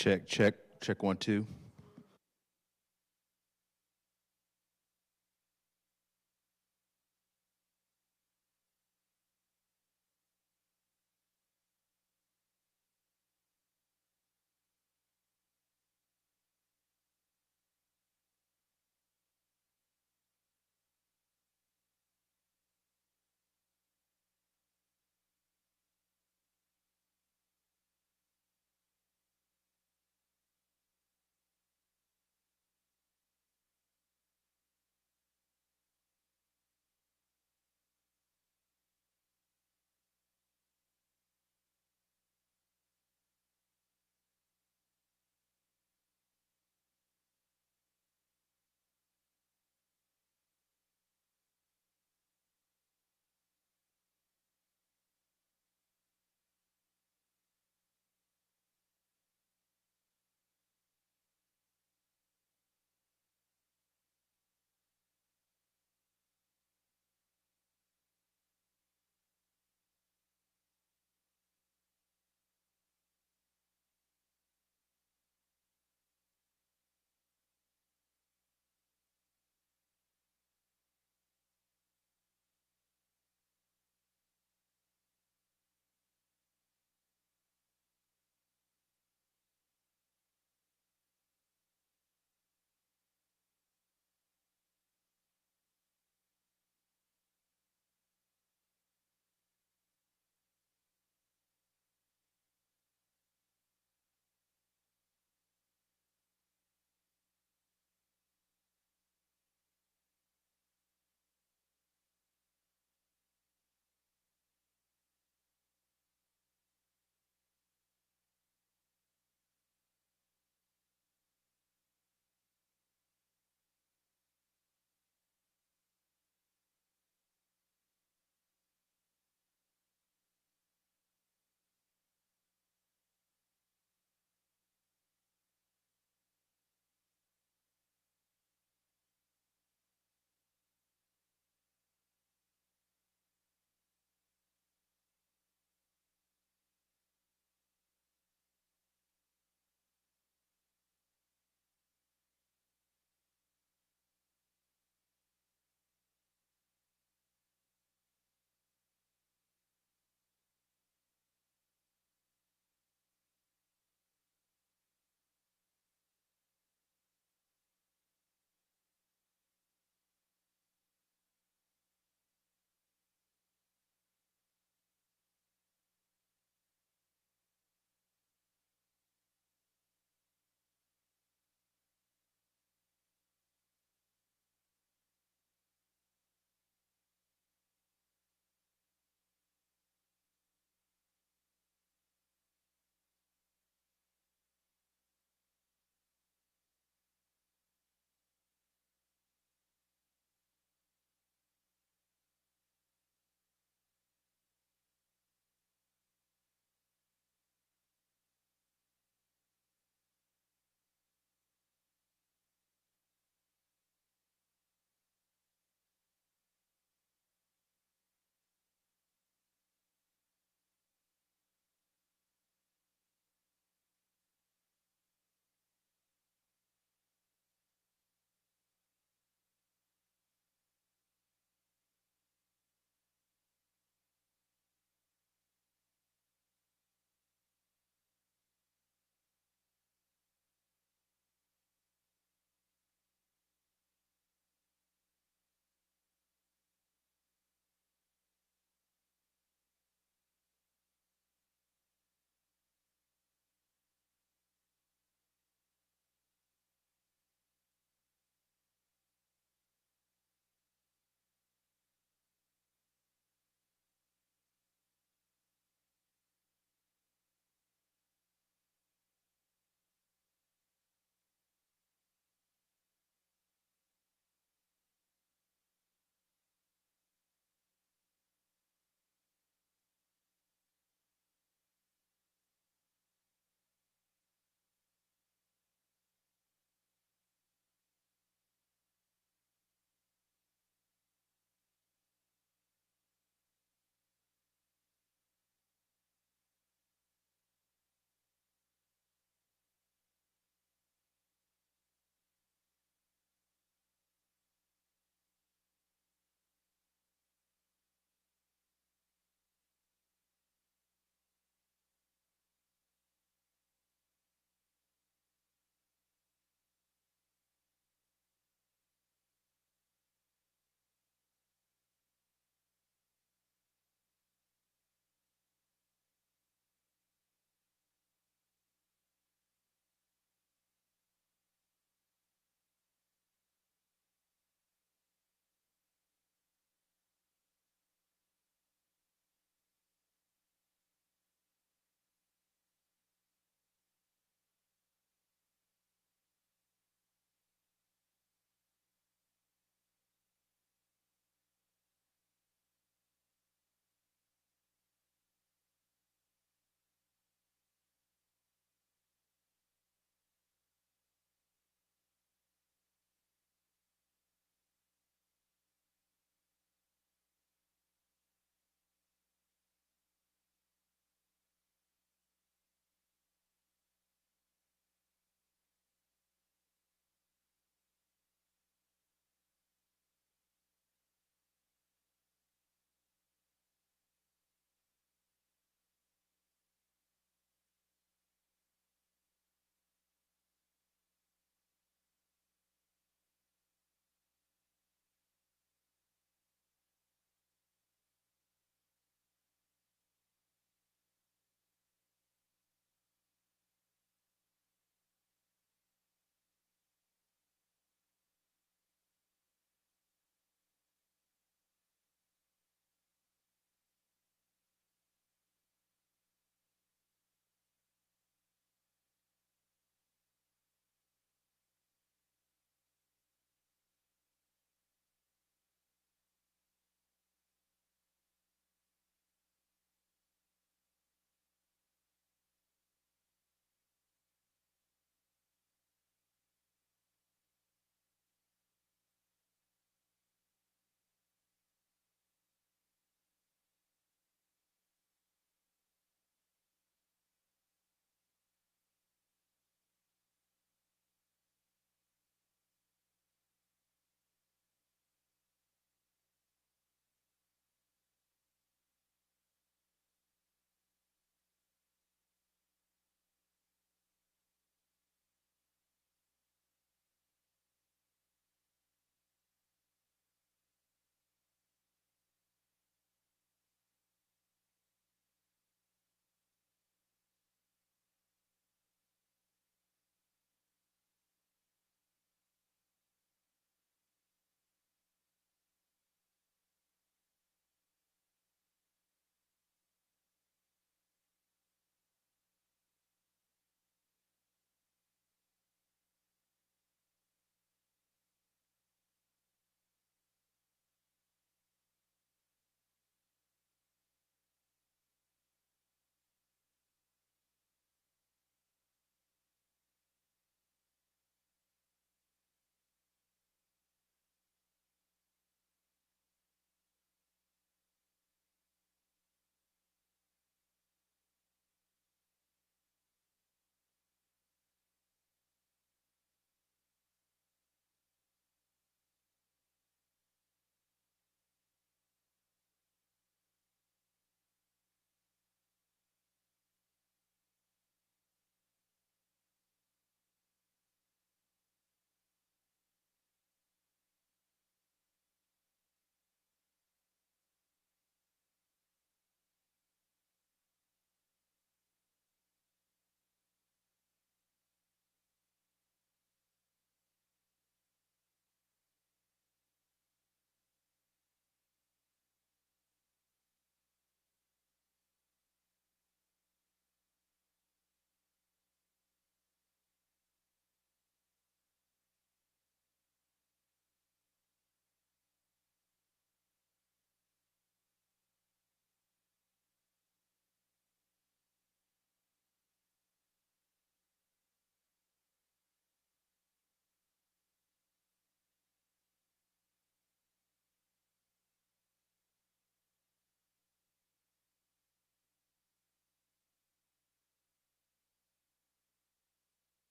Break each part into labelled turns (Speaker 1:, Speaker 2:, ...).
Speaker 1: Check, check, check 1, 2.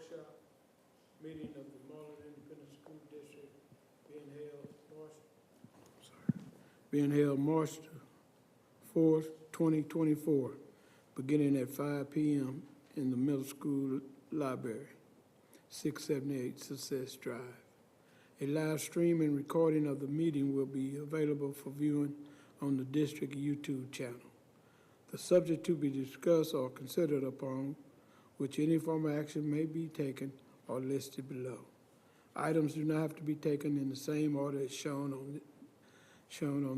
Speaker 2: workshop meeting of the Marlin Independent School District being held March 4th, 2024, beginning at 5 p.m. in the middle school library, 678 Success Drive. A live stream and recording of the meeting will be available for viewing on the district YouTube channel. The subject to be discussed or considered upon which any form of action may be taken are listed below. Items do not have to be taken in the same order as shown on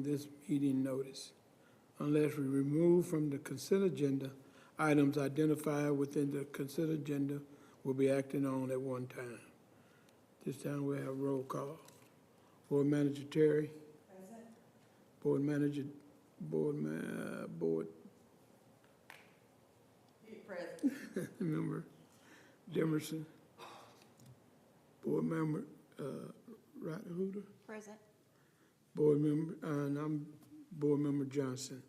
Speaker 2: this meeting notice. Unless we remove from the consent agenda, items identified within the consent agenda will be acted on at one time. This time we have roll call. Board Manager Terry. Present. Board Manager, Board. Present. Member Demerson. Board Member Hooter.
Speaker 3: Present.
Speaker 2: Board Member, and I'm Board Member Johnson.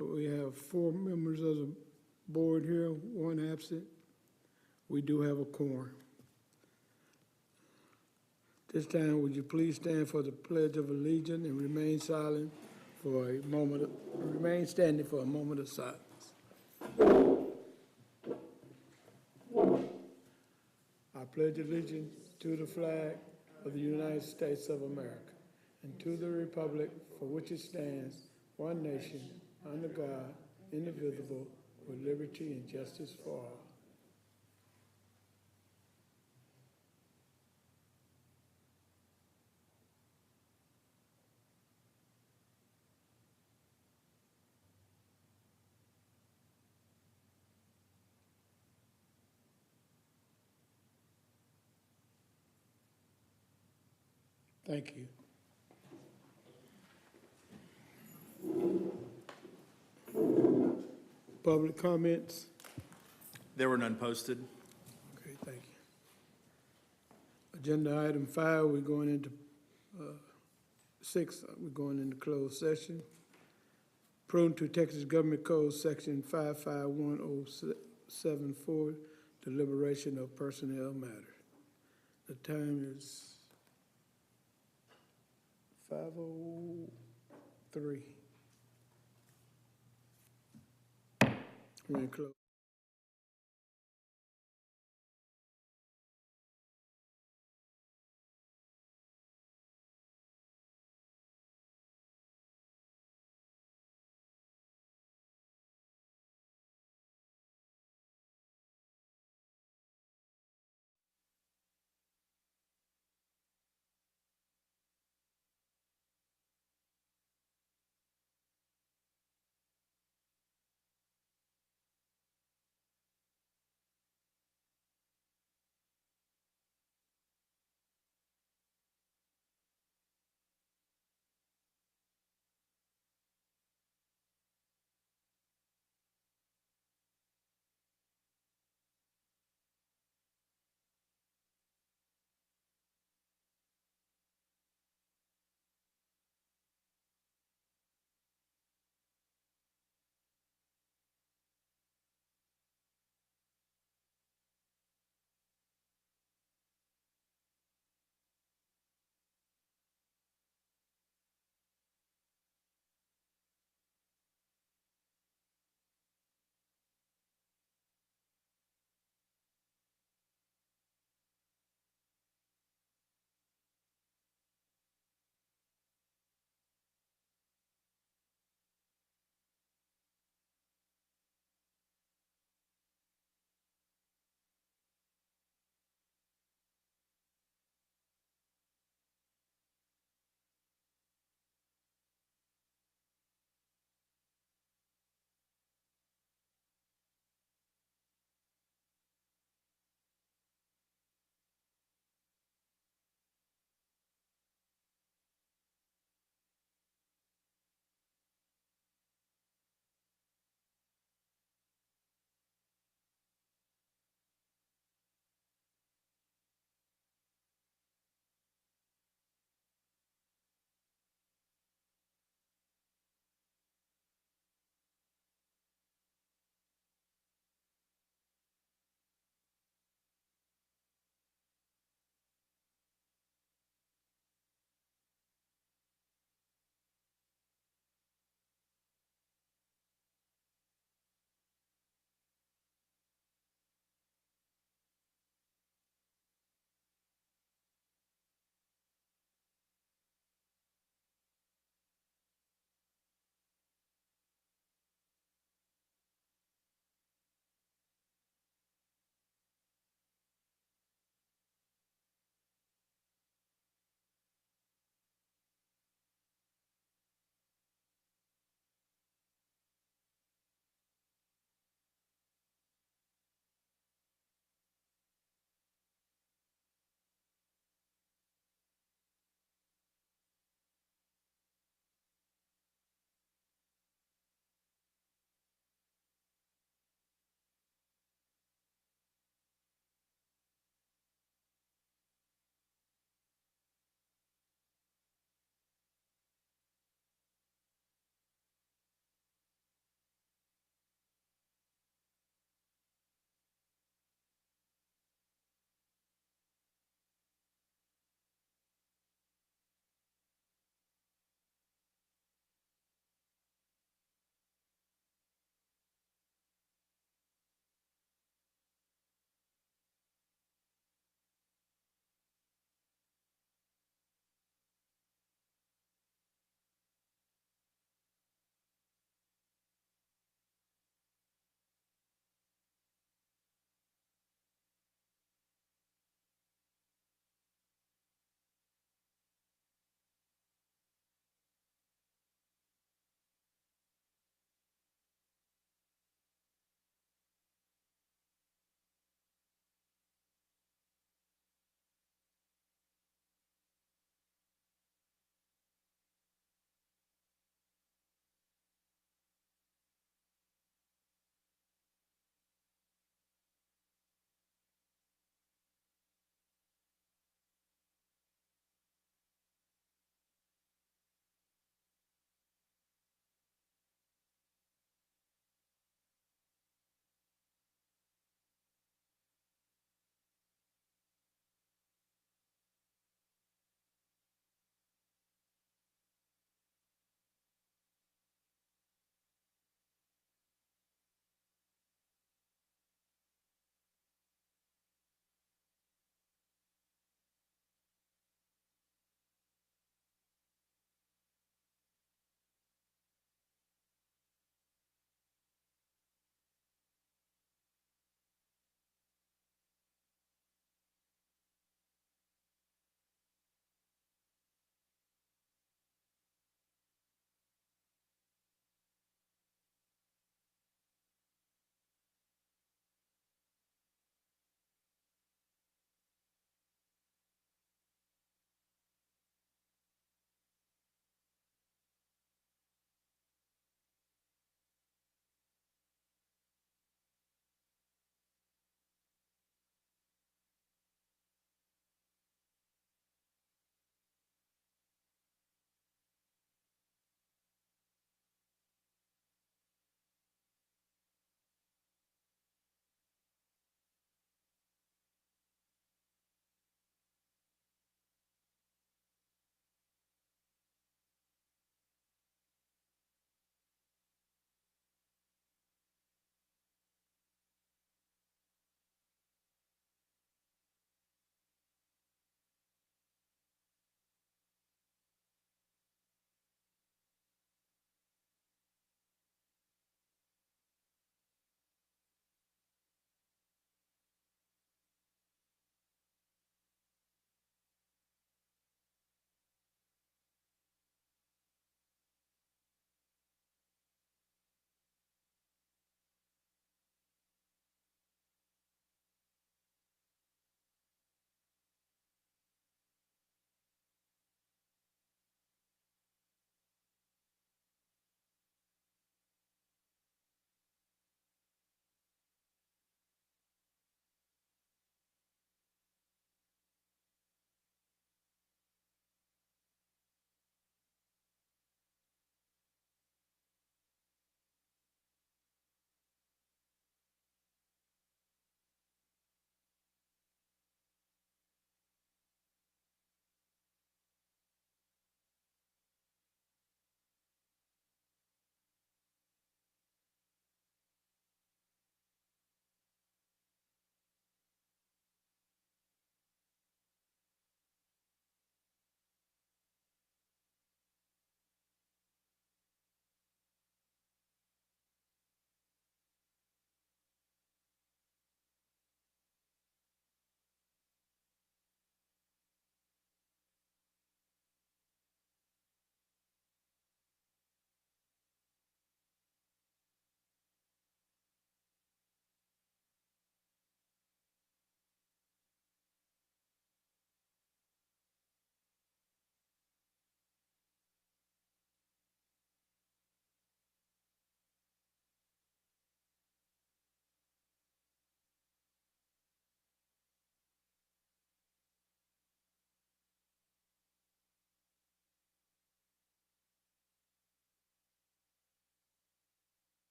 Speaker 2: We have 4 members of the board here, 1 absent. We do have a quorum. This time, would you please stand for the Pledge of Allegiance and remain silent for a moment, remain standing for a moment of silence. I pledge allegiance to the flag of the United States of America and to the republic for which it stands, one nation, under God, indivisible, with liberty and justice for all. Thank you. Public comments?
Speaker 1: There were none posted.
Speaker 2: Okay, thank you. Agenda item 5, we're going into 6, we're going into closed session. Prone to Texas Government Code Section 551074, deliberation of personnel matters. The time is 5:03. We're in close.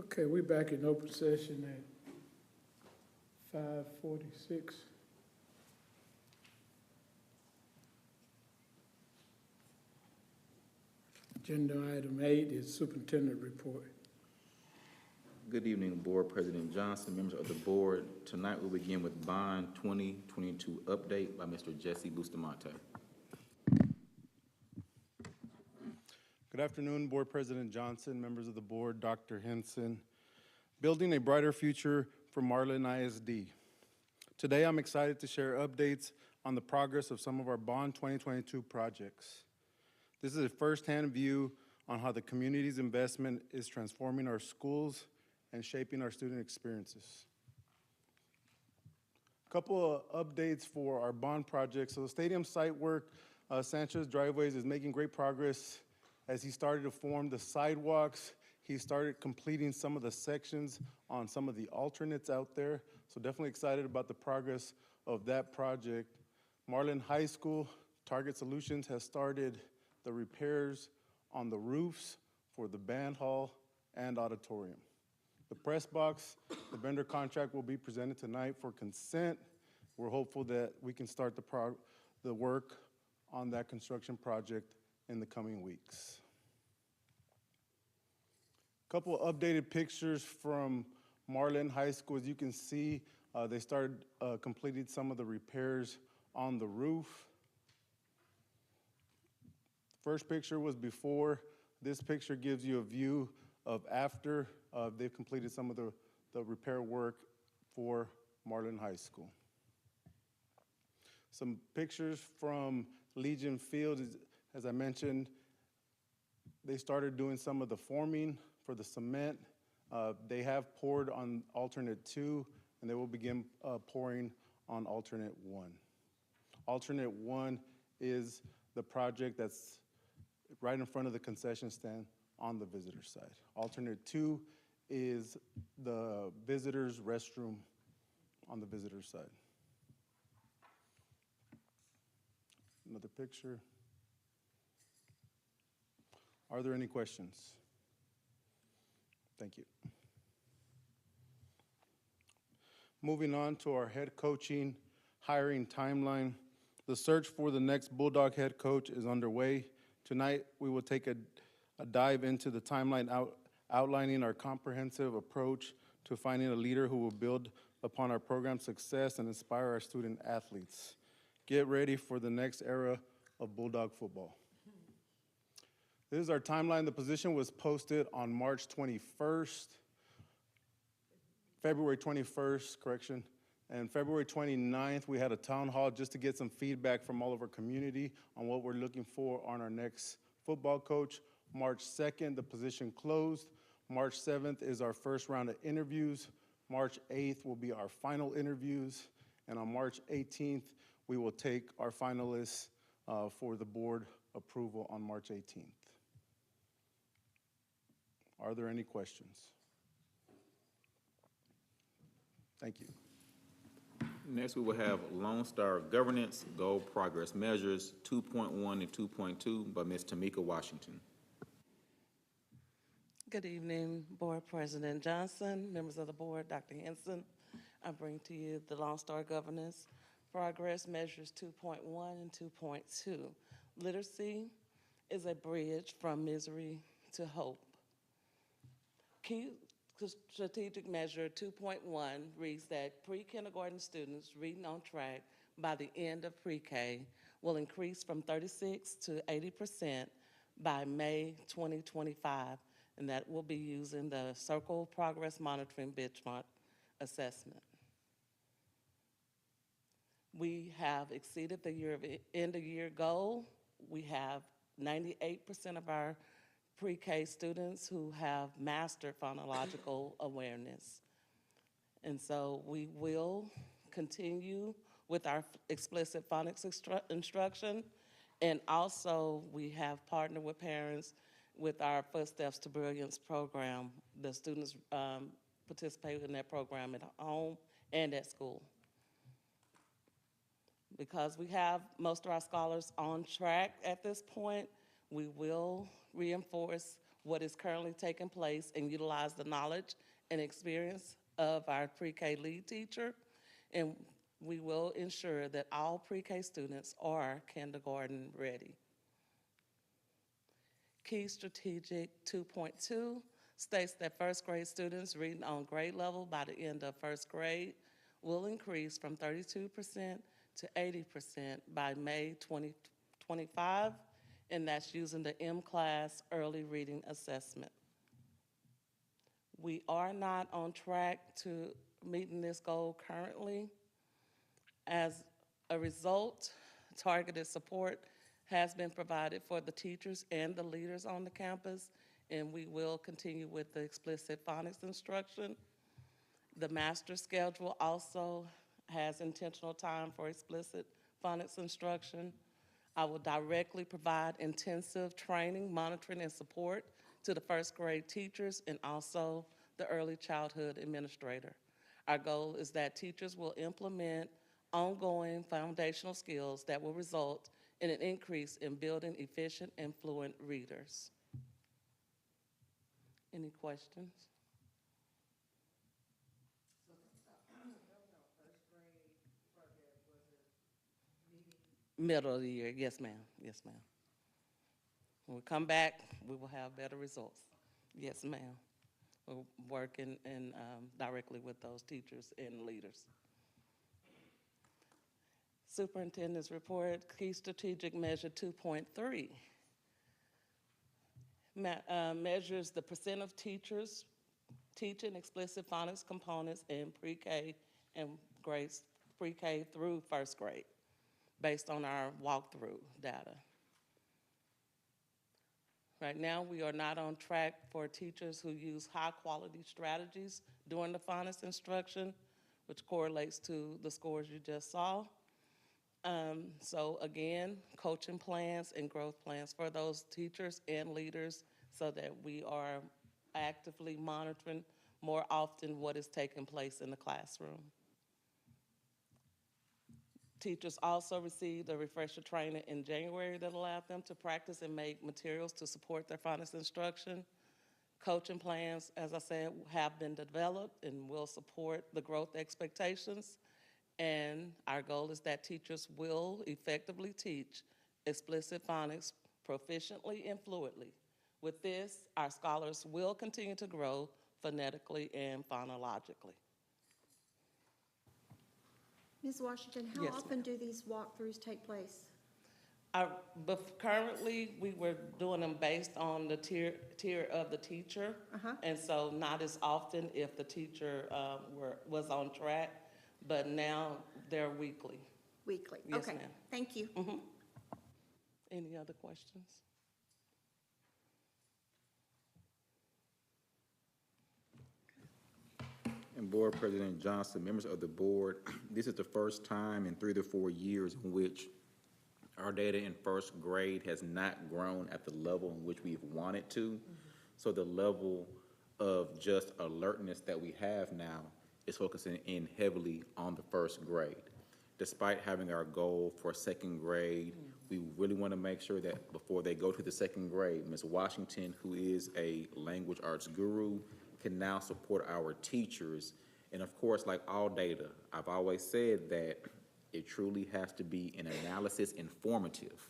Speaker 2: Okay, we're back in open session at 5:46. Agenda item 8 is superintendent report.
Speaker 3: Good evening, Board President Johnson, members of the board. Tonight we'll begin with Bond 2022 update by Mr. Jesse Bustamante.
Speaker 4: Good afternoon, Board President Johnson, members of the board, Dr. Henson. Building a brighter future for Marlin ISD. Today, I'm excited to share updates on the progress of some of our Bond 2022 projects. This is a firsthand view on how the community's investment is transforming our schools and shaping our student experiences. A couple of updates for our bond projects. So the stadium site work, Sanchez Driveways is making great progress as he started to form the sidewalks. He started completing some of the sections on some of the alternates out there. So definitely excited about the progress of that project. Marlin High School, Target Solutions has started the repairs on the roofs for the band hall and auditorium. The press box, the vendor contract will be presented tonight for consent. We're hopeful that we can start the work on that construction project in the coming weeks. A couple of updated pictures from Marlin High School. As you can see, they started completing some of the repairs on the roof. First picture was before. This picture gives you a view of after they've completed some of the repair work for Marlin High School. Some pictures from Legion Field. As I mentioned, they started doing some of the forming for the cement. They have poured on alternate 2, and they will begin pouring on alternate 1. Alternate 1 is the project that's right in front of the concession stand on the visitor side. Alternate 2 is the visitor's restroom on the visitor side. Another picture. Are there any questions? Thank you. Moving on to our head coaching hiring timeline. The search for the next Bulldog head coach is underway. Tonight, we will take a dive into the timeline outlining our comprehensive approach to finding a leader who will build upon our program's success and inspire our student athletes. Get ready for the next era of Bulldog football. This is our timeline. The position was posted on March 21st, February 21st, correction. And February 29th, we had a town hall just to get some feedback from all of our community on what we're looking for on our next football coach. March 2nd, the position closed. March 7th is our first round of interviews. March 8th will be our final interviews. And on March 18th, we will take our finalists for the board approval on March 18th. Are there any questions? Thank you.
Speaker 3: Next, we will have Lone Star Governance Goal Progress Measures 2.1 and 2.2 by Ms. Tamika Washington.
Speaker 5: Good evening, Board President Johnson, members of the board, Dr. Henson. I bring to you the Lone Star Governance Progress Measures 2.1 and 2.2. Literacy is a bridge from misery to hope. Key strategic measure 2.1 reads that pre-kindergarten students reading on track by the end of pre-K will increase from 36 to 80% by May 2025, and that will be using the Circle Progress Monitoring Benchmark Assessment. We have exceeded the end of year goal. We have 98% of our pre-K students who have mastered phonological awareness. And so we will continue with our explicit phonics instruction. And also we have partnered with parents with our Footsteps to Brilliance program. The students participate in that program at home and at school. Because we have most of our scholars on track at this point, we will reinforce what is currently taking place and utilize the knowledge and experience of our pre-K lead teacher. And we will ensure that all pre-K students are kindergarten ready. Key Strategic 2.2 states that first grade students reading on grade level by the end of first grade will increase from 32% to 80% by May 2025, and that's using the M-Class early reading assessment. We are not on track to meeting this goal currently. As a result, targeted support has been provided for the teachers and the leaders on the campus, and we will continue with the explicit phonics instruction. The master schedule also has intentional time for explicit phonics instruction. I will directly provide intensive training, monitoring, and support to the first grade teachers and also the early childhood administrator. Our goal is that teachers will implement ongoing foundational skills that will result in an increase in building efficient and fluent readers. Any questions? Middle of the year, yes, ma'am, yes, ma'am. When we come back, we will have better results. Yes, ma'am. We're working directly with those teachers and leaders. Superintendent's report, key strategic measure 2.3. Measures the percent of teachers teaching explicit phonics components in pre-K and grades pre-K through first grade based on our walkthrough data. Right now, we are not on track for teachers who use high-quality strategies during the phonics instruction, which correlates to the scores you just saw. So again, coaching plans and growth plans for those teachers and leaders so that we are actively monitoring more often what is taking place in the classroom. Teachers also received a refresher training in January that allowed them to practice and make materials to support their phonics instruction. Coaching plans, as I said, have been developed and will support the growth expectations. And our goal is that teachers will effectively teach explicit phonics proficiently and fluently. With this, our scholars will continue to grow phonetically and phonologically.
Speaker 6: Ms. Washington, how
Speaker 5: Yes,
Speaker 6: often do these walkthroughs take place?
Speaker 5: But currently, we were doing them based on the tier of the teacher. And so not as often if the teacher was on track, but now they're weekly.
Speaker 6: Weekly?
Speaker 5: Yes,
Speaker 6: Okay,
Speaker 5: ma'am.
Speaker 6: thank you.
Speaker 5: Any other questions?
Speaker 3: And Board President Johnson, members of the board, this is the first time in 3 to 4 years in which our data in first grade has not grown at the level in which we've wanted to. So the level of just alertness that we have now is focusing in heavily on the first grade. Despite having our goal for second grade, we really want to make sure that before they go to the second grade, Ms. Washington, who is a language arts guru, can now support our teachers. And of course, like all data, I've always said that it truly has to be an analysis informative.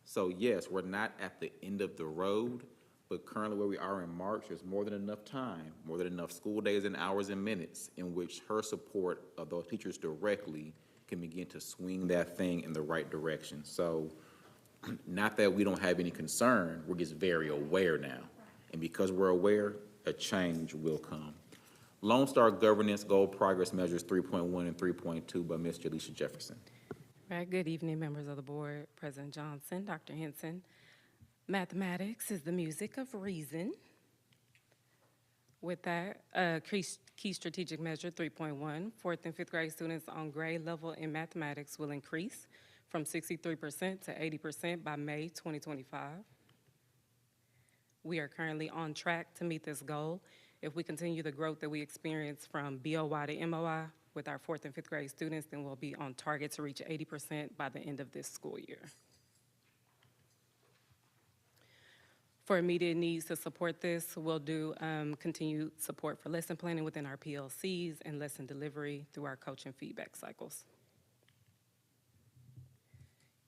Speaker 3: So yes, we're not at the end of the road, but currently where we are in March, there's more than enough time, more than enough school days and hours and minutes in which her support of those teachers directly can begin to swing that thing in the right direction. So not that we don't have any concern, we're just very aware now. And because we're aware, a change will come. Lone Star Governance Goal Progress Measures 3.1 and 3.2 by Ms. Jaleisha Jefferson.
Speaker 7: Right, good evening, members of the board, President Johnson, Dr. Henson. Mathematics is the music of reason. With that, key strategic measure 3.1, 4th and 5th grade students on grade level in mathematics will increase from 63% to 80% by May 2025. We are currently on track to meet this goal. If we continue the growth that we experience from BOY to MOI with our 4th and 5th grade students, then we'll be on target to reach 80% by the end of this school year. For immediate needs to support this, we'll do continued support for lesson planning within our PLCs and lesson delivery through our coach and feedback cycles.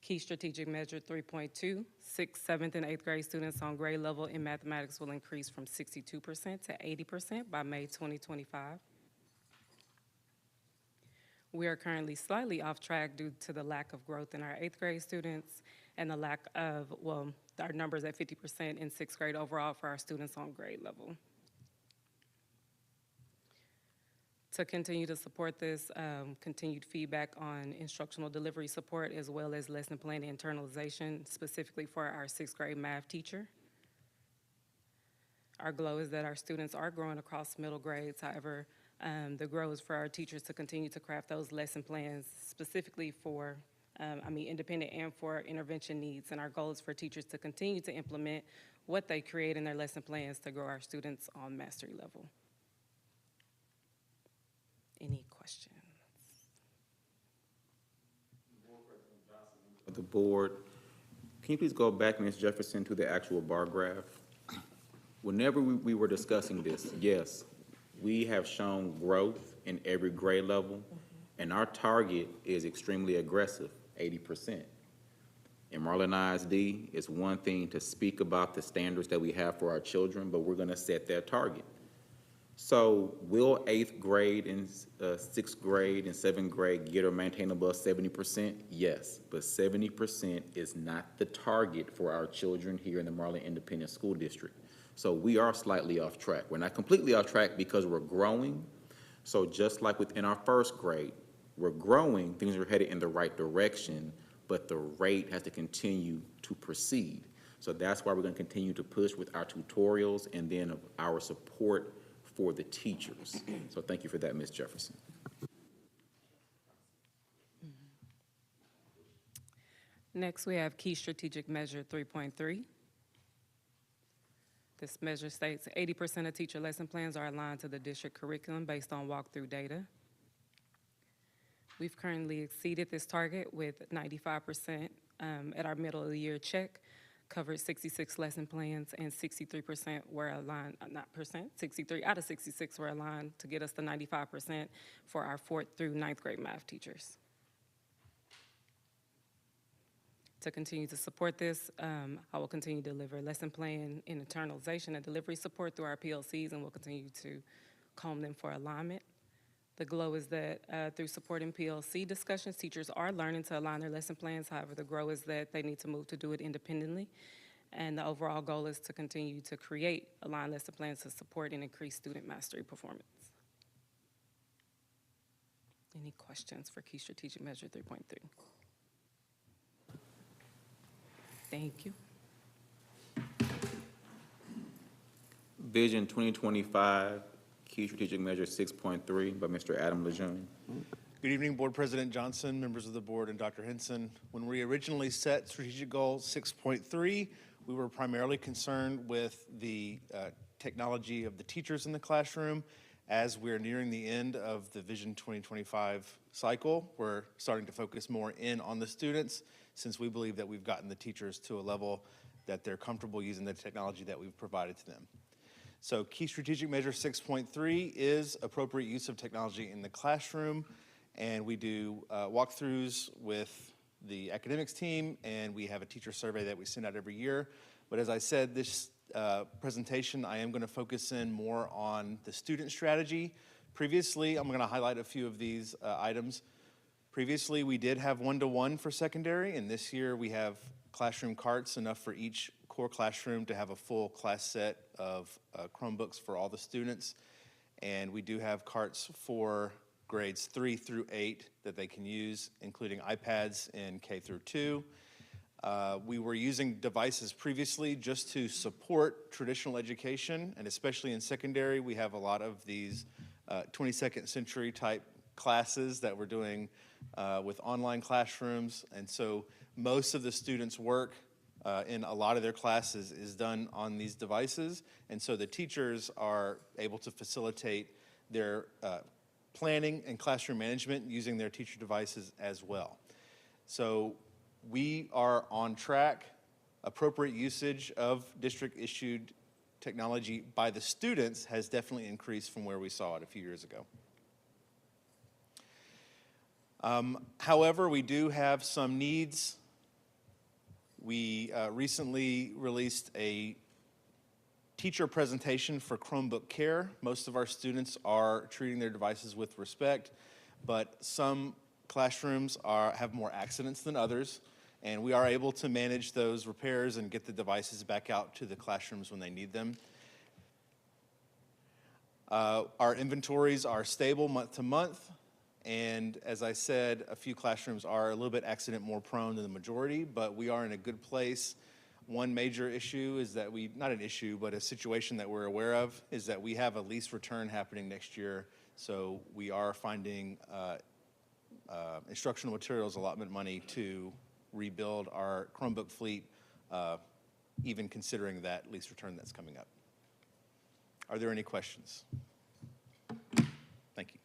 Speaker 7: Key strategic measure 3.2, 6th, 7th, and 8th grade students on grade level in mathematics will increase from 62% to 80% by May 2025. We are currently slightly off track due to the lack of growth in our 8th grade students and the lack of, well, our numbers at 50% in 6th grade overall for our students on grade level. To continue to support this, continued feedback on instructional delivery support as well as lesson plan internalization, specifically for our 6th grade math teacher. Our goal is that our students are growing across middle grades. However, the goal is for our teachers to continue to craft those lesson plans specifically for, independent and for intervention needs. And our goal is for teachers to continue to implement what they create in their lesson plans to grow our students on mastery level. Any questions?
Speaker 3: The board, can you please go back, Ms. Jefferson, to the actual bar graph? Whenever we were discussing this, yes, we have shown growth in every grade level, and our target is extremely aggressive, 80%. In Marlin ISD, it's one thing to speak about the standards that we have for our children, but we're gonna set that target. So will 8th grade and 6th grade and 7th grade get or maintain above 70%? Yes, but 70% is not the target for our children here in the Marlin Independent School District. So we are slightly off track. We're not completely off track because we're growing. So just like within our 1st grade, we're growing, things are headed in the right direction, but the rate has to continue to proceed. So that's why we're gonna continue to push with our tutorials and then our support for the teachers. So thank you for that, Ms. Jefferson.
Speaker 7: Next, we have key strategic measure 3.3. This measure states 80% of teacher lesson plans are aligned to the district curriculum based on walkthrough data. We've currently exceeded this target with 95% at our middle of the year check, covered 66 lesson plans, and 63% were aligned, 63 out of 66 were aligned to get us to 95% for our 4th through 9th grade math teachers. To continue to support this, I will continue to deliver lesson plan and internalization and delivery support through our PLCs, and we'll continue to comb them for alignment. The goal is that through supporting PLC discussions, teachers are learning to align their lesson plans. However, the goal is that they need to move to do it independently. And the overall goal is to continue to create aligned lesson plans to support and increase student mastery performance. Any questions for key strategic measure 3.3? Thank you.
Speaker 3: Vision 2025, key strategic measure 6.3 by Mr. Adam Lejeune.
Speaker 1: Good evening, Board President Johnson, members of the board, and Dr. Henson. When we originally set strategic goal 6.3, we were primarily concerned with the technology of the teachers in the classroom. As we're nearing the end of the Vision 2025 cycle, we're starting to focus more in on the students, since we believe that we've gotten the teachers to a level that they're comfortable using the technology that we've provided to them. So key strategic measure 6.3 is appropriate use of technology in the classroom, and we do walkthroughs with the academics team, and we have a teacher survey that we send out every year. But as I said, this presentation, I am going to focus in more on the student strategy. Previously, I'm going to highlight a few of these items. Previously, we did have one-to-one for secondary, and this year we have classroom carts, enough for each core classroom to have a full class set of Chromebooks for all the students. And we do have carts for grades 3 through 8 that they can use, including iPads in K through 2. We were using devices previously just to support traditional education, and especially in secondary, we have a lot of these 22nd century type classes that we're doing with online classrooms. And so most of the students' work in a lot of their classes is done on these devices. And so the teachers are able to facilitate their planning and classroom management using their teacher devices as well. So we are on track appropriate usage of district-issued technology by the students has definitely increased from where we saw it a few years ago. However, we do have some needs. We recently released a teacher presentation for Chromebook Care. Most of our students are treating their devices with respect, but some classrooms have more accidents than others, and we are able to manage those repairs and get the devices back out to the classrooms when they need them. Our inventories are stable month to month, and as I said, a few classrooms are a little bit accident more prone than the majority, but we are in a good place. One major issue is that not an issue, but a situation that we're aware of, is that we have a lease return happening next year, so we are finding instructional materials allotment money to rebuild our Chromebook fleet, even considering that lease return that's coming up. Are there any questions? Thank you.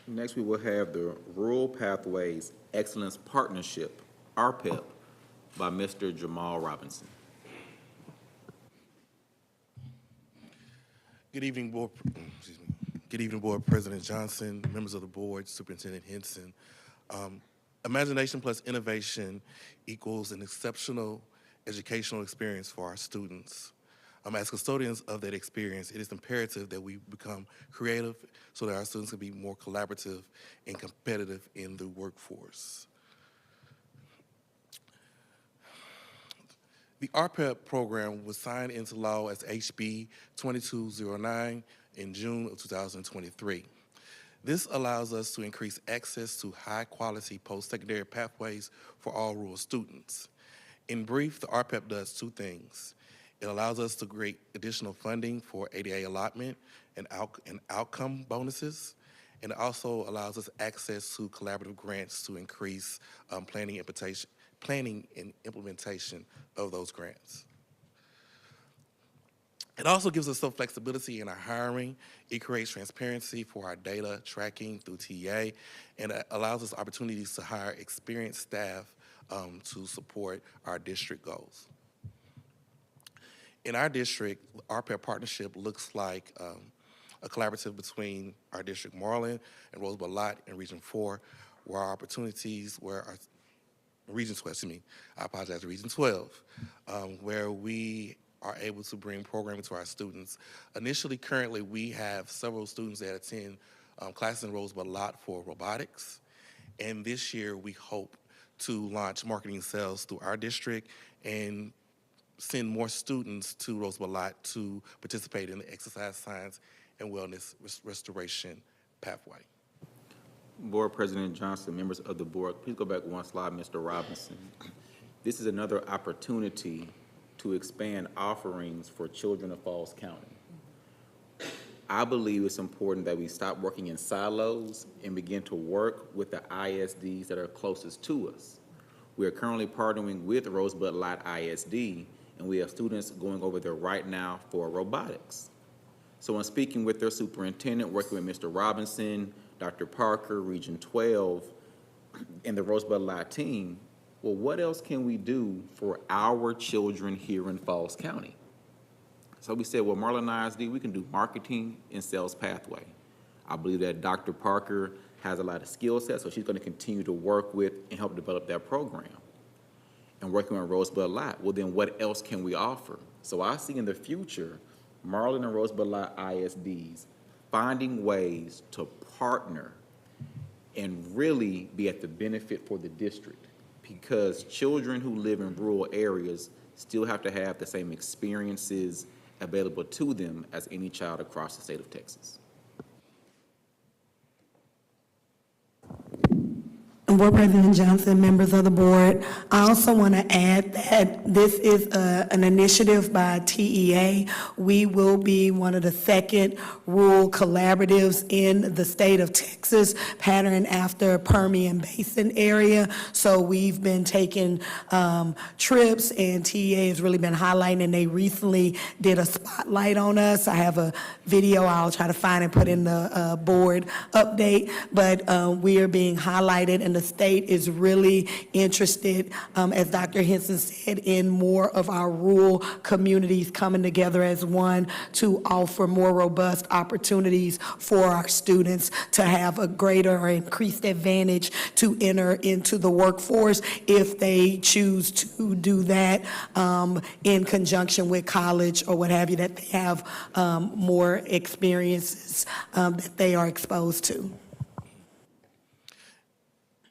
Speaker 3: Next, we will have the Rural Pathways Excellence Partnership, RPEP, by Mr. Jamal Robinson.
Speaker 8: Good evening, Board. Good evening, Board President Johnson, members of the board, Superintendent Henson. Imagination plus innovation equals an exceptional educational experience for our students. As custodians of that experience, it is imperative that we become creative so that our students can be more collaborative and competitive in the workforce. The RPEP program was signed into law as HB 2209 in June of 2023. This allows us to increase access to high-quality post-secondary pathways for all rural students. In brief, the RPEP does two things. It allows us to create additional funding for ADA allotment and outcome bonuses, and it also allows us access to collaborative grants to increase planning and implementation of those grants. It also gives us some flexibility in our hiring. It creates transparency for our data tracking through TA, and it allows us opportunities to hire experienced staff to support our district goals. In our district, our RPEP partnership looks like a collaborative between our district Marlin and Rosebud Lot in Region 4, where our opportunities, Region 12, excuse me, I apologize, Region 12, where we are able to bring programming to our students. Initially, currently, we have several students that attend classes in Rosebud Lot for robotics, and this year we hope to launch marketing sales through our district and send more students to Rosebud Lot to participate in the exercise science and wellness restoration pathway.
Speaker 3: Board President Johnson, members of the board, please go back one slide, Mr. Robinson. This is another opportunity to expand offerings for children of Falls County. I believe it's important that we stop working in silos and begin to work with the ISDs that are closest to us. We are currently partnering with Rosebud Lot ISD, and we have students going over there right now for robotics. So in speaking with their superintendent, working with Mr. Robinson, Dr. Parker, Region 12, and the Rosebud Lot team, well, what else can we do for our children here in Falls County? So we said, well, Marlin ISD, we can do marketing and sales pathway. I believe that Dr. Parker has a lot of skill sets, so she's going to continue to work with and help develop that program. And working on Rosebud Lot, well, then what else can we offer? So I see in the future, Marlin and Rosebud Lot ISDs finding ways to partner and really be at the benefit for the district, because children who live in rural areas still have to have the same experiences available to them as any child across the state of Texas.
Speaker 9: Board President Johnson, members of the board, I also want to add that this is an initiative by TEA. We will be one of the second rural collaboratives in the state of Texas, patterned after Permian Basin area. So we've been taking trips, and TEA has really been highlighting, and they recently did a spotlight on us. I have a video I'll try to find and put in the board update, but we are being highlighted, and the the state is really interested, as Dr. Henson said, in more of our rural communities coming together as one to offer more robust opportunities for our students to have a greater or increased advantage to enter into the workforce if they choose to do that in conjunction with college or what have you, that they have more experiences that they are exposed to.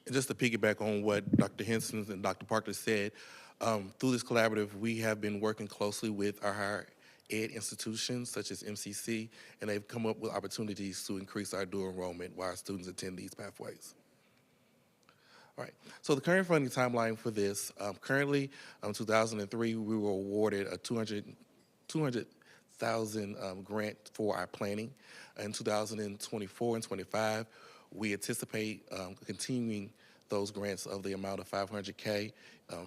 Speaker 8: And just to piggyback on what Dr. Henson and Dr. Parker said, through this collaborative, we have been working closely with our higher ed institutions such as MCC, and they've come up with opportunities to increase our dual enrollment while our students attend these pathways. All right, so the current funding timeline for this, currently, 2003, we were awarded a $200,000 grant for our planning. In 2024 and 25, we anticipate continuing those grants of the amount of $500K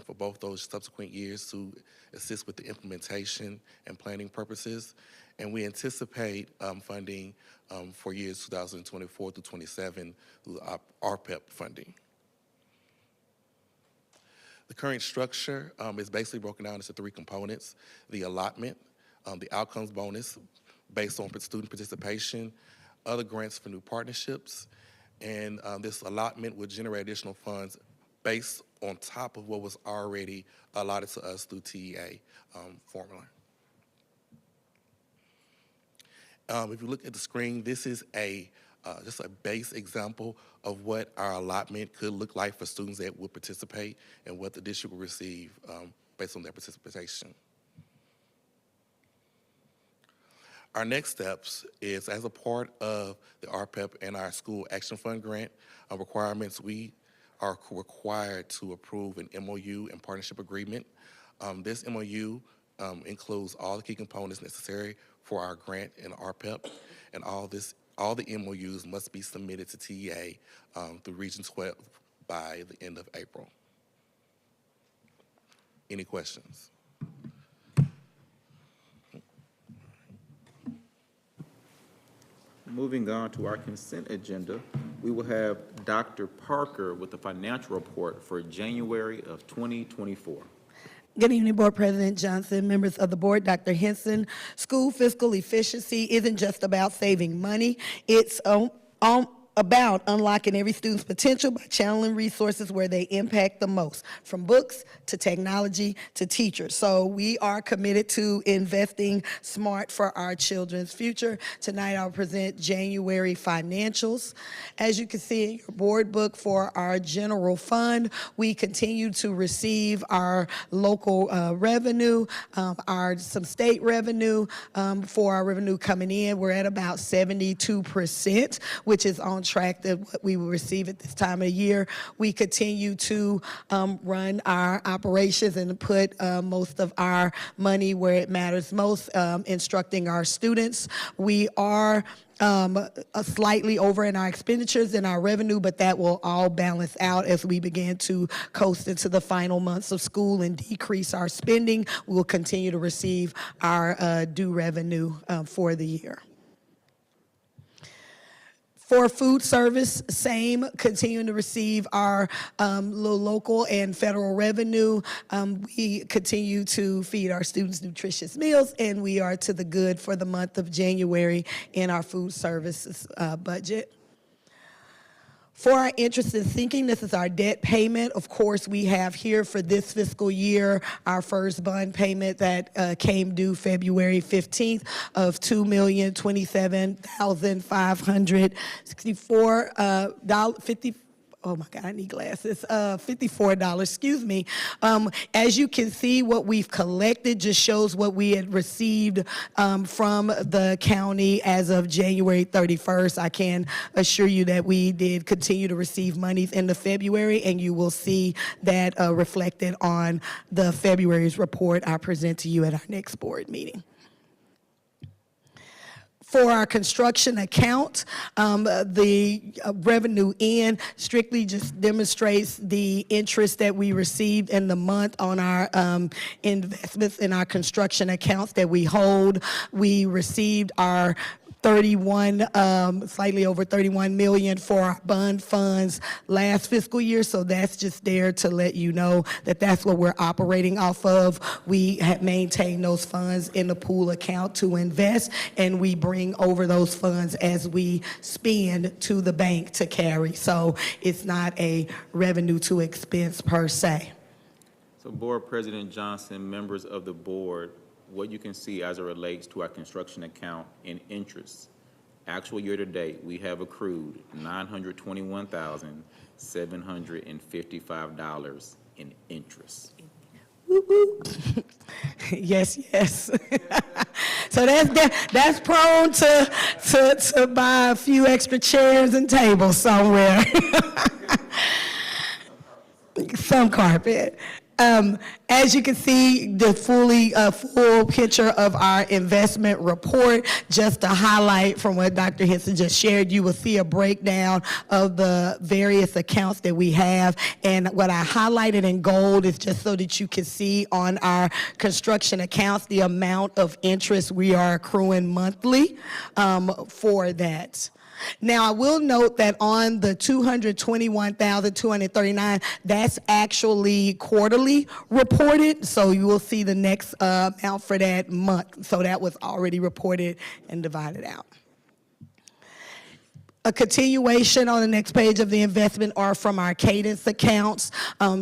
Speaker 8: for both those subsequent years to assist with the implementation and planning purposes. And we anticipate funding for years 2024 through 27 through the RPEP funding. The current structure is basically broken down into three components: the allotment, the outcomes bonus based on student participation, other grants for new partnerships, and this allotment would generate additional funds based on top of what was already allotted to us through TEA formula. If you look at the screen, this is just a base example of what our allotment could look like for students that would participate and what the district will receive based on their participation. Our next steps is, as a part of the RPEP and our School Action Fund grant requirements, we are required to approve an MOU and partnership agreement. This MOU includes all the key components necessary for our grant and RPEP, and all the MOUs must be submitted to TEA through Region 12 by the end of April. Any questions?
Speaker 3: Moving on to our consent agenda, we will have Dr. Parker with the financial report for January of 2024.
Speaker 9: Good evening, Board President Johnson, members of the board, Dr. Henson. School fiscal efficiency isn't just about saving money. It's about unlocking every student's potential by channeling resources where they impact the most, from books to technology to teachers. So we are committed to investing smart for our children's future. Tonight I'll present January financials. As you can see in your board book for our general fund, we continue to receive our local revenue, some state revenue. For our revenue coming in, we're at about 72%, which is on track to what we will receive at this time of year. We continue to run our operations and put most of our money where it matters most, instructing our students. We are slightly over in our expenditures and our revenue, but that will all balance out as we begin to coast into the final months of school and decrease our spending. We will continue to receive our due revenue for the year. For food service, same, continuing to receive our local and federal revenue. We continue to feed our students nutritious meals, and we are to the good for the month of January in our food services budget. For our interest in sinking, this is our debt payment. Of course, we have here for this fiscal year our first bond payment that came due February 15th of $2,027,564.50. Oh my God, I need glasses. $54, excuse me. As you can see, what we've collected just shows what we had received from the county as of January 31st. I can assure you that we did continue to receive monies into February, and you will see that reflected on the February's report I present to you at our next board meeting. For our construction account, the revenue in strictly just demonstrates the interest that we received in the month on our investments in our construction accounts that we hold. We received our slightly over 31 million for our bond funds last fiscal year. So that's just there to let you know that that's what we're operating off of. We have maintained those funds in the pool account to invest, and we bring over those funds as we spend to the bank to carry. So it's not a revenue to expense per se.
Speaker 3: So Board President Johnson, members of the board, what you can see as it relates to our construction account in interest. Actual year-to-date, we have accrued $921,755 in interest.
Speaker 9: Whoop, whoop. Yes, yes. So that's prone to buy a few extra chairs and tables somewhere. Some carpet. As you can see, the full picture of our investment report, just to highlight from what Dr. Henson just shared, you will see a breakdown of the various accounts that we have. And what I highlighted in gold is just so that you can see on our construction accounts the amount of interest we are accruing monthly for that. Now, I will note that on the $221,239, that's actually quarterly reported, so you will see the next amount for that month. So that was already reported and divided out. A continuation on the next page of the investment are from our Cadence accounts,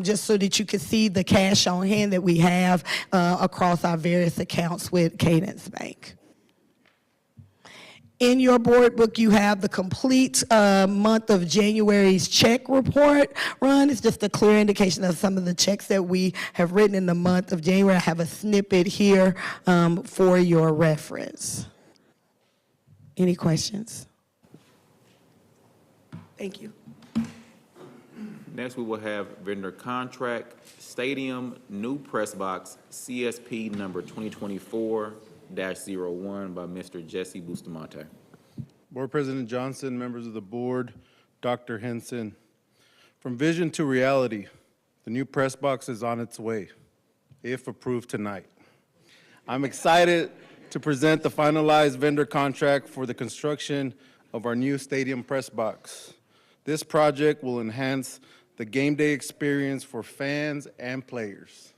Speaker 9: just so that you can see the cash on hand that we have across our various accounts with Cadence Bank. In your board book, you have the complete month of January's check report run. It's just a clear indication of some of the checks that we have written in the month of January. I have a snippet here for your reference. Any questions? Thank you.
Speaker 3: Next, we will have vendor contract, stadium, new press box, CSP number 2024-01 by Mr. Jesse Bustamante.
Speaker 4: Board President Johnson, members of the board, Dr. Henson. From vision to reality, the new press box is on its way, if approved tonight. I'm excited to present the finalized vendor contract for the construction of our new stadium press box. This project will enhance the game day experience for fans and players.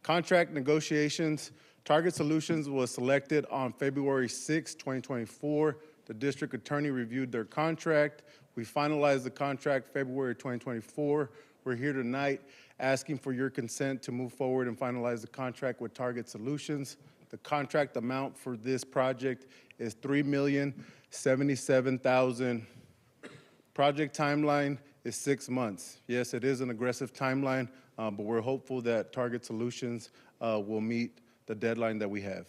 Speaker 4: Contract negotiations. Target Solutions was selected on February 6, 2024. The district attorney reviewed their contract. We finalized the contract February 2024. We're here tonight asking for your consent to move forward and finalize the contract with Target Solutions. The contract amount for this project is $3,077,000. Project timeline is 6 months. Yes, it is an aggressive timeline, but we're hopeful that Target Solutions will meet the deadline that we have.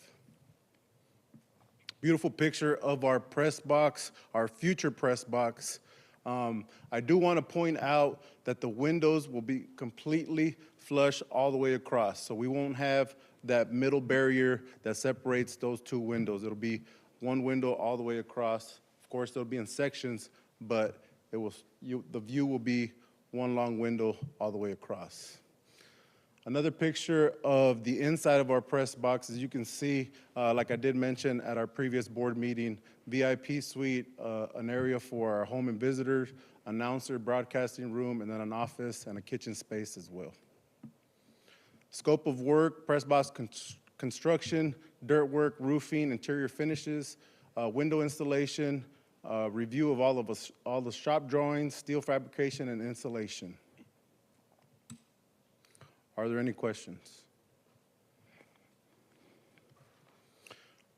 Speaker 4: Beautiful picture of our press box, our future press box. I do want to point out that the windows will be completely flush all the way across. So we won't have that middle barrier that separates those two windows. It'll be one window all the way across. Of course, it'll be in sections, but the view will be one long window all the way across. Another picture of the inside of our press box, as you can see, like I did mention at our previous board meeting, VIP suite, an area for our home and visitors, announcer, broadcasting room, and then an office and a kitchen space as well. Scope of work, press box construction, dirt work, roofing, interior finishes, window installation, review of all the shop drawings, steel fabrication, and installation. Are there any questions?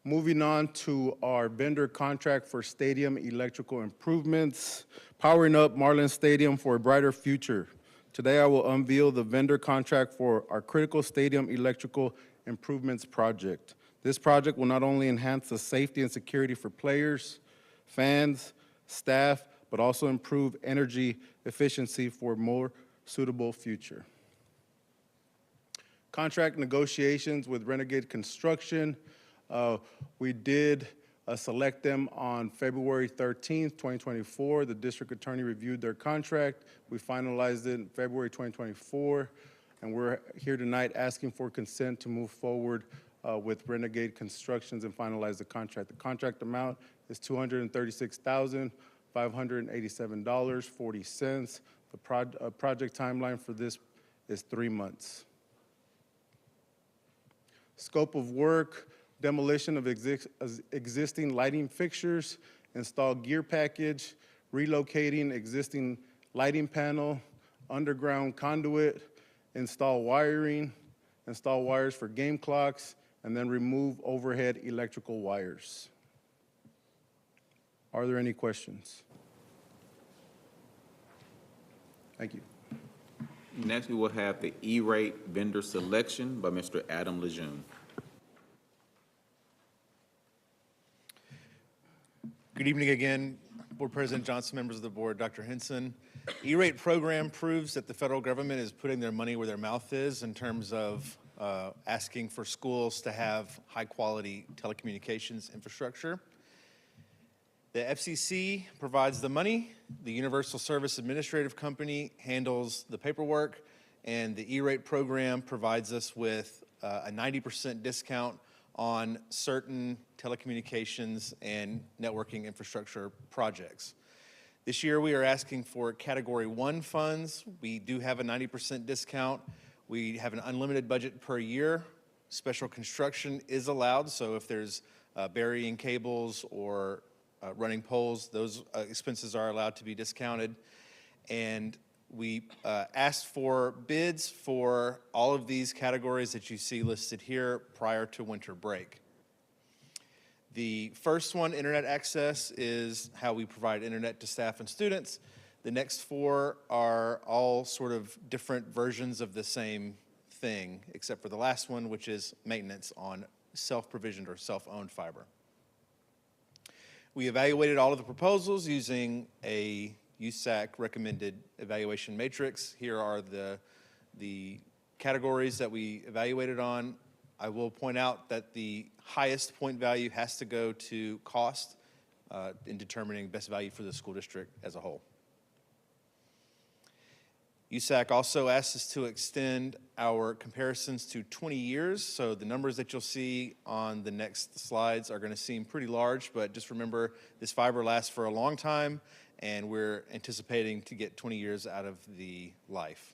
Speaker 4: Moving on to our vendor contract for stadium electrical improvements, powering up Marlin Stadium for a brighter future. Today I will unveil the vendor contract for our critical stadium electrical improvements project. This project will not only enhance the safety and security for players, fans, staff, but also improve energy efficiency for a more suitable future. Contract negotiations with Renegade Construction. We did select them on February 13th, 2024. The district attorney reviewed their contract. We finalized it in February 2024, and we're here tonight asking for consent to move forward with Renegade Constructions and finalize the contract. The contract amount is $236,587.40. The project timeline for this is 3 months. Scope of work, demolition of existing lighting fixtures, install gear package, relocating existing lighting panel, underground conduit, install wiring, install wires for game clocks, and then remove overhead electrical wires. Are there any questions? Thank you.
Speaker 3: Next, we will have the E-rate vendor selection by Mr. Adam Lejeune.
Speaker 1: Good evening again, Board President Johnson, members of the board, Dr. Henson. E-rate program proves that the federal government is putting their money where their mouth is in terms of asking for schools to have high-quality telecommunications infrastructure. The FCC provides the money, the Universal Service Administrative Company handles the paperwork, and the E-rate program provides us with a 90% discount on certain telecommunications and networking infrastructure projects. This year, we are asking for Category 1 funds. We do have a 90% discount. We have an unlimited budget per year. Special construction is allowed, so if there's burying cables or running poles, those expenses are allowed to be discounted. And we asked for bids for all of these categories that you see listed here prior to winter break. The first one, internet access, is how we provide internet to staff and students. The next four are all sort of different versions of the same thing, except for the last one, which is maintenance on self-provisioned or self-owned fiber. We evaluated all of the proposals using a USAC recommended evaluation matrix. Here are the categories that we evaluated on. I will point out that the highest point value has to go to cost in determining best value for the school district as a whole. USAC also asked us to extend our comparisons to 20 years, so the numbers that you'll see on the next slides are going to seem pretty large, but just remember this fiber lasts for a long time, and we're anticipating to get 20 years out of the life.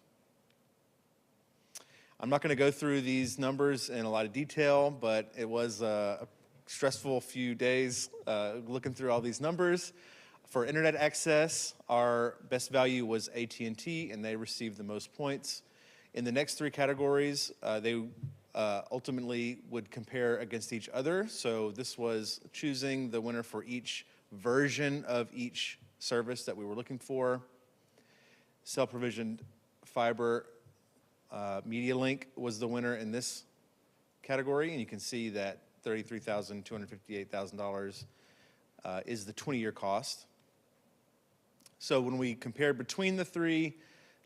Speaker 1: I'm not going to go through these numbers in a lot of detail, but it was a stressful few days looking through all these numbers. For internet access, our best value was AT&T, and they received the most points. In the next three categories, they ultimately would compare against each other. So this was choosing the winner for each version of each service that we were looking for. Self-provisioned fiber Media Link was the winner in this category, and you can see that $33,258,000 is the 20-year cost. So when we compared between the three,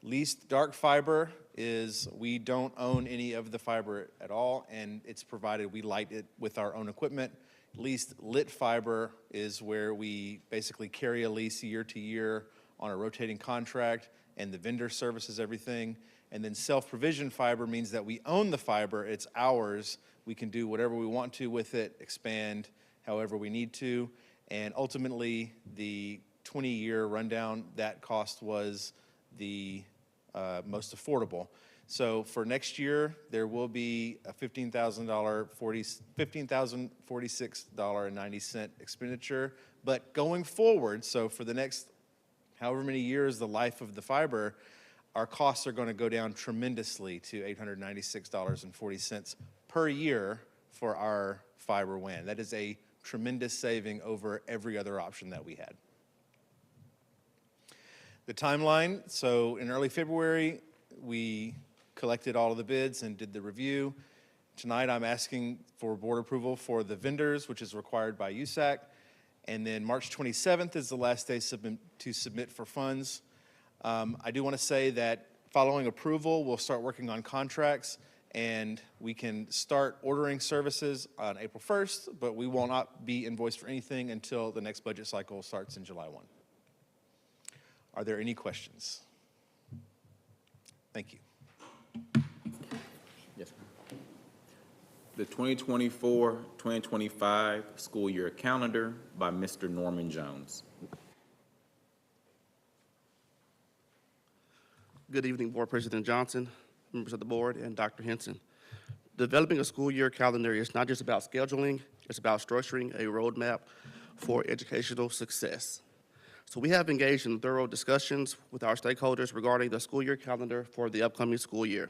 Speaker 1: least dark fiber is we don't own any of the fiber at all, and it's provided we light it with our own equipment. Least lit fiber is where we basically carry a lease year to year on a rotating contract, and the vendor services everything. And then self-provisioned fiber means that we own the fiber, it's ours. We can do whatever we want to with it, expand however we need to. And ultimately, the 20-year rundown, that cost was the most affordable. So for next year, there will be a $15,046.90 expenditure. But going forward, so for the next however many years the life of the fiber, our costs are going to go down tremendously to $896.40 per year for our fiber WAN. That is a tremendous saving over every other option that we had. The timeline, so in early February, we collected all of the bids and did the review. Tonight, I'm asking for board approval for the vendors, which is required by USAC. And then March 27th is the last day to submit for funds. I do want to say that following approval, we'll start working on contracts, and we can start ordering services on April 1st, but we will not be invoiced for anything until the next budget cycle starts in July 1. Are there any questions? Thank you.
Speaker 3: Yes. the 2024-2025 school year calendar by Mr. Norman Jones.
Speaker 10: Good evening, Board President Johnson, members of the board, and Dr. Henson. Developing a school year calendar is not just about scheduling, it's about structuring a roadmap for educational success. So we have engaged in thorough discussions with our stakeholders regarding the school year calendar for the upcoming school year.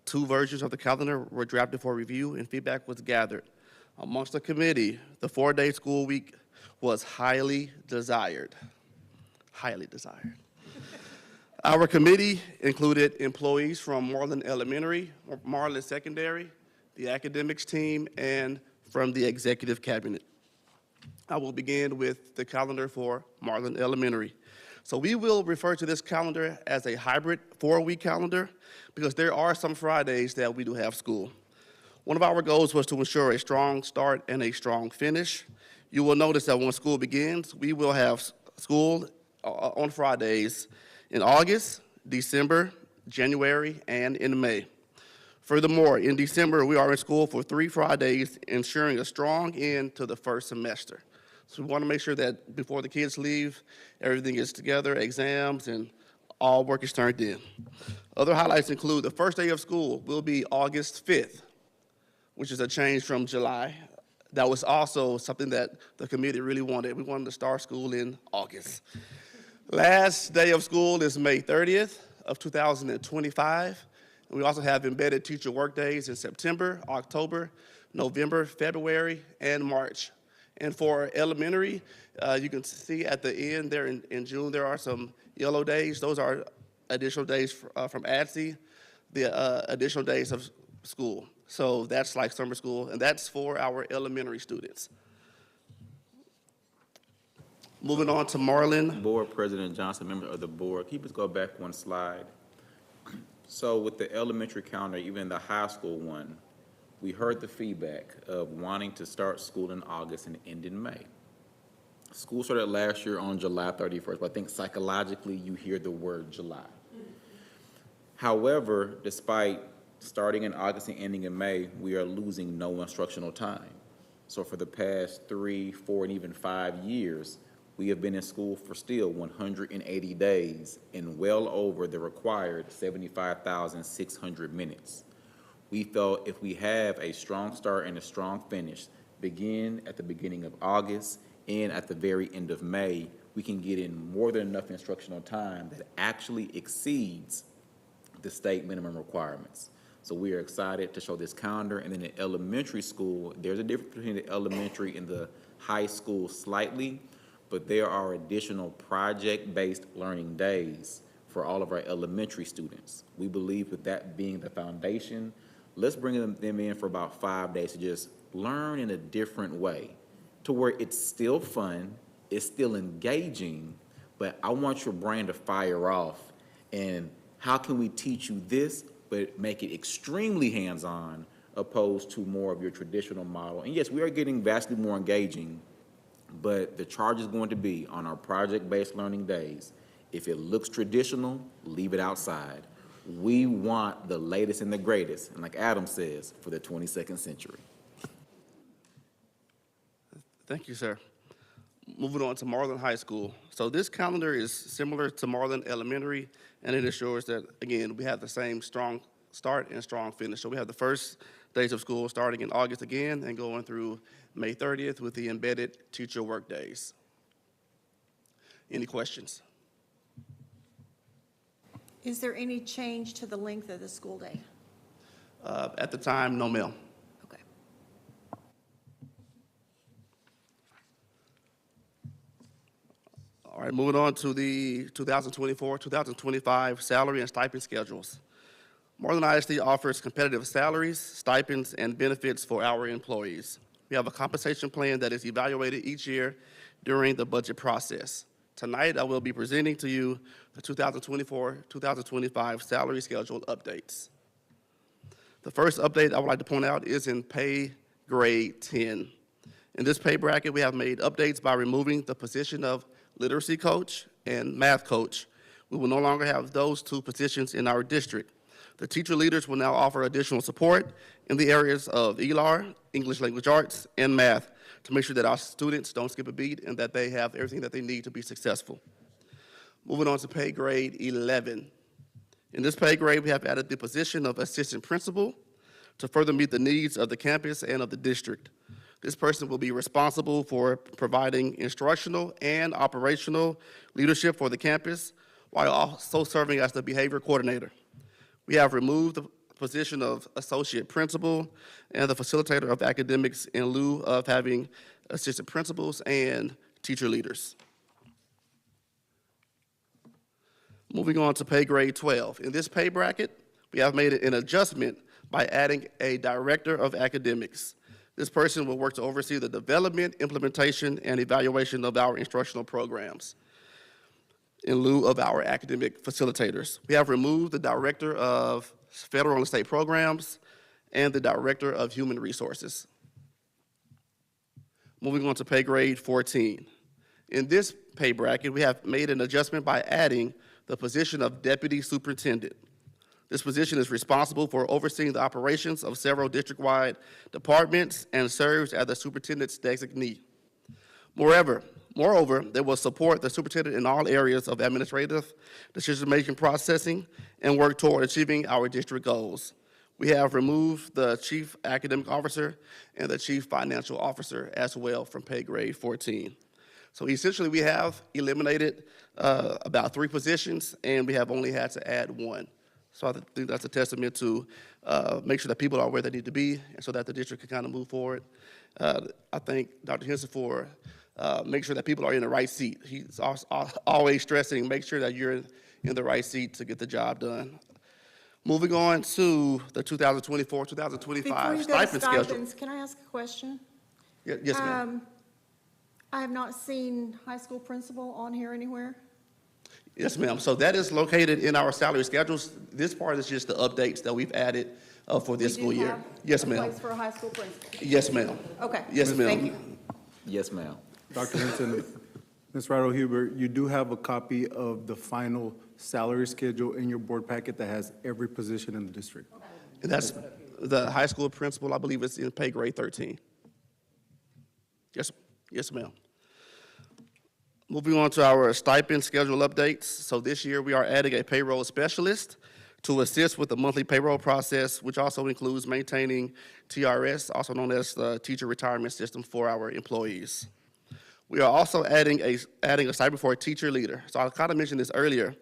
Speaker 10: 2 versions of the calendar were drafted for review and feedback was gathered. Amongst the committee, the 4-day school week was highly desired. Highly desired. Our committee included employees from Marlin Elementary, Marlin Secondary, the academics team, and from the executive cabinet. I will begin with the calendar for Marlin Elementary. So we will refer to this calendar as a hybrid 4-week calendar because there are some Fridays that we do have school. One of our goals was to ensure a strong start and a strong finish. You will notice that when school begins, we will have school on Fridays in August, December, January, and in May. Furthermore, in December, we are in school for 3 Fridays, ensuring a strong end to the first semester. So we want to make sure that before the kids leave, everything is together, exams, and all work is turned in. Other highlights include the first day of school will be August 5th, which is a change from July. That was also something that the committee really wanted. We wanted to start school in August. Last day of school is May 30th of 2025. And we also have embedded teacher work days in September, October, November, February, and March. And for elementary, you can see at the end there in June, there are some yellow days. Those are additional days from ADSE, the additional days of school. So that's like summer school, and that's for our elementary students. Moving on to Marlin.
Speaker 3: Board President Johnson, members of the board, can you please go back 1 slide? So with the elementary calendar, even the high school one, we heard the feedback of wanting to start school in August and end in May. School started last year on July 31st, but I think psychologically you hear the word July. However, despite starting in August and ending in May, we are losing no instructional time. So for the past 3, 4, and even 5 years, we have been in school for still 180 days and well over the required 75,600 minutes. We felt if we have a strong start and a strong finish, begin at the beginning of August and at the very end of May, we can get in more than enough instructional time that actually exceeds the state minimum requirements. So we are excited to show this calendar. And then in elementary school, there's a difference between the elementary and the high school slightly, but there are additional project-based learning days for all of our elementary students. We believe with that being the foundation, let's bring them in for about 5 days to just learn in a different way, to where it's still fun, it's still engaging, but I want your brain to fire off. And how can we teach you this, but make it extremely hands-on opposed to more of your traditional model? And yes, we are getting vastly more engaging, but the charge is going to be on our project-based learning days. If it looks traditional, leave it outside. We want the latest and the greatest, and like Adam says, for the 22nd century.
Speaker 10: Thank you, sir. Moving on to Marlin High School. So this calendar is similar to Marlin Elementary, and it ensures that, again, we have the same strong start and strong finish. So we have the first days of school starting in August again and going through May 30th with the embedded teacher work days. Any questions?
Speaker 6: Is there any change to the length of the school day?
Speaker 10: At the time, no, ma'am.
Speaker 6: Okay.
Speaker 10: All right, moving on to the 2024-2025 salary and stipend schedules. Marlin ISD offers competitive salaries, stipends, and benefits for our employees. We have a compensation plan that is evaluated each year during the budget process. Tonight, I will be presenting to you the 2024-2025 salary schedule updates. The first update I would like to point out is in pay grade 10. In this pay bracket, we have made updates by removing the position of literacy coach and math coach. We will no longer have those 2 positions in our district. The teacher leaders will now offer additional support in the areas of ELAR, English Language Arts, and math to make sure that our students don't skip a beat and that they have everything that they need to be successful. Moving on to pay grade 11. In this pay grade, we have added the position of assistant principal to further meet the needs of the campus and of the district. This person will be responsible for providing instructional and operational leadership for the campus while also serving as the behavior coordinator. We have removed the position of associate principal and the facilitator of academics in lieu of having assistant principals and teacher leaders. Moving on to pay grade 12. In this pay bracket, we have made an adjustment by adding a director of academics. This person will work to oversee the development, implementation, and evaluation of our instructional programs in lieu of our academic facilitators. We have removed the director of federal and state programs and the director of human resources. Moving on to pay grade 14. In this pay bracket, we have made an adjustment by adding the position of deputy superintendent. This position is responsible for overseeing the operations of several district-wide departments and serves as the superintendent's designee. Moreover, they will support the superintendent in all areas of administrative decision-making processing and work toward achieving our district goals. We have removed the chief academic officer and the chief financial officer as well from pay grade 14. So essentially, we have eliminated about 3 positions, and we have only had to add 1. So I think that's a testament to make sure that people are where they need to be, and so that the district can kind of move forward. I thank Dr. Henson for making sure that people are in the right seat. He's always stressing, make sure that you're in the right seat to get the job done. Moving on to the 2024-2025
Speaker 6: Before you go to
Speaker 10: stipend schedule.
Speaker 6: stipends, can I ask a question?
Speaker 10: Yes, ma'am.
Speaker 6: I have not seen high school principal on here anywhere.
Speaker 10: Yes, ma'am. So that is located in our salary schedules. This part is just the updates that we've added for this school year. Yes,
Speaker 6: A
Speaker 10: ma'am.
Speaker 6: place for a high school principal.
Speaker 10: Yes, ma'am.
Speaker 6: Okay.
Speaker 10: Yes, ma'am.
Speaker 6: Thank you.
Speaker 3: Yes, ma'am.
Speaker 4: Dr. Hinton, Ms. Rattle-Huber, you do have a copy of the final salary schedule in your board packet that has every position in the district.
Speaker 10: And that's the high school principal, I believe it's in pay grade 13. Yes, ma'am. Moving on to our stipend schedule updates. So this year, we are adding a payroll specialist to assist with the monthly payroll process, which also includes maintaining TRS, also known as the teacher retirement system for our employees. We are also adding a stipend for a teacher leader. So I kind of mentioned this earlier.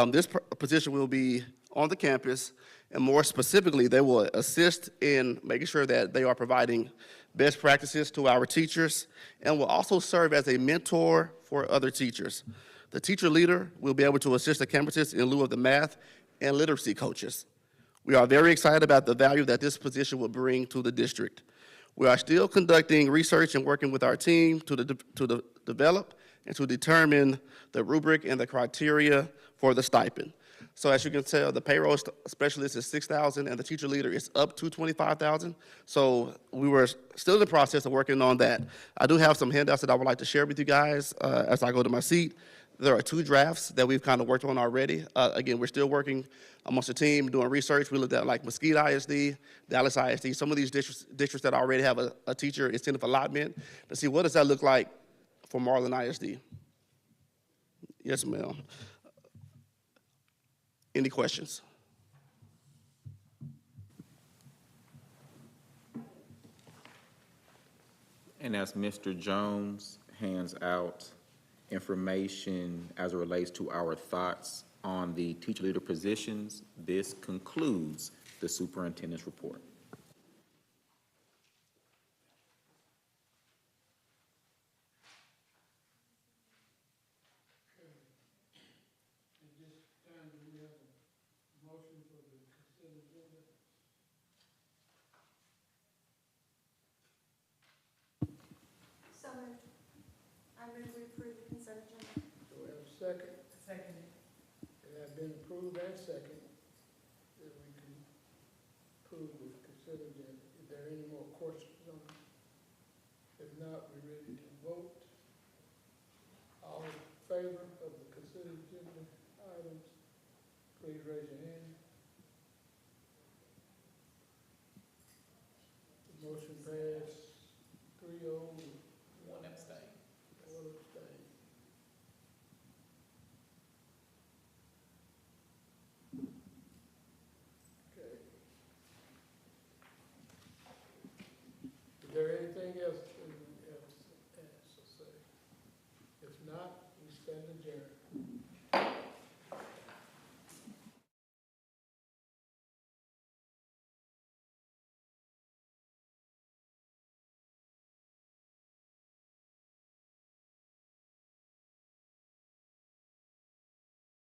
Speaker 10: This position will be on the campus, and more specifically, they will assist in making sure that they are providing best practices to our teachers, and will also serve as a mentor for other teachers. The teacher leader will be able to assist the campuses in lieu of the math and literacy coaches. We are very excited about the value that this position will bring to the district. We are still conducting research and working with our team to develop and to determine the rubric and the criteria for the stipend. So as you can tell, the payroll specialist is $6,000 and the teacher leader is up to $25,000. So we were still in the process of working on that. I do have some handouts that I would like to share with you guys as I go to my seat. There are 2 drafts that we've kind of worked on already. Again, we're still working amongst the team, doing research. We looked at like Mesquite ISD, Dallas ISD, some of these districts that already have a teacher incentive allotment, to see what does that look like for Marlin ISD. Yes, ma'am. Any questions?
Speaker 3: And as Mr. Jones hands out information as it relates to our thoughts on the teacher leader positions, this concludes the superintendent's report.
Speaker 6: So moved. I move we approve the consent agenda.
Speaker 2: Do we have a second? Second. It has been approved and second that we can approve the consent agenda. Is there any more questions on it? If not, we're ready to vote. All in favor of the consent agenda items, please raise your hand. passed 3-0. One abstain. One abstain. Okay. Is there anything else to say? If not, we stand adjourned.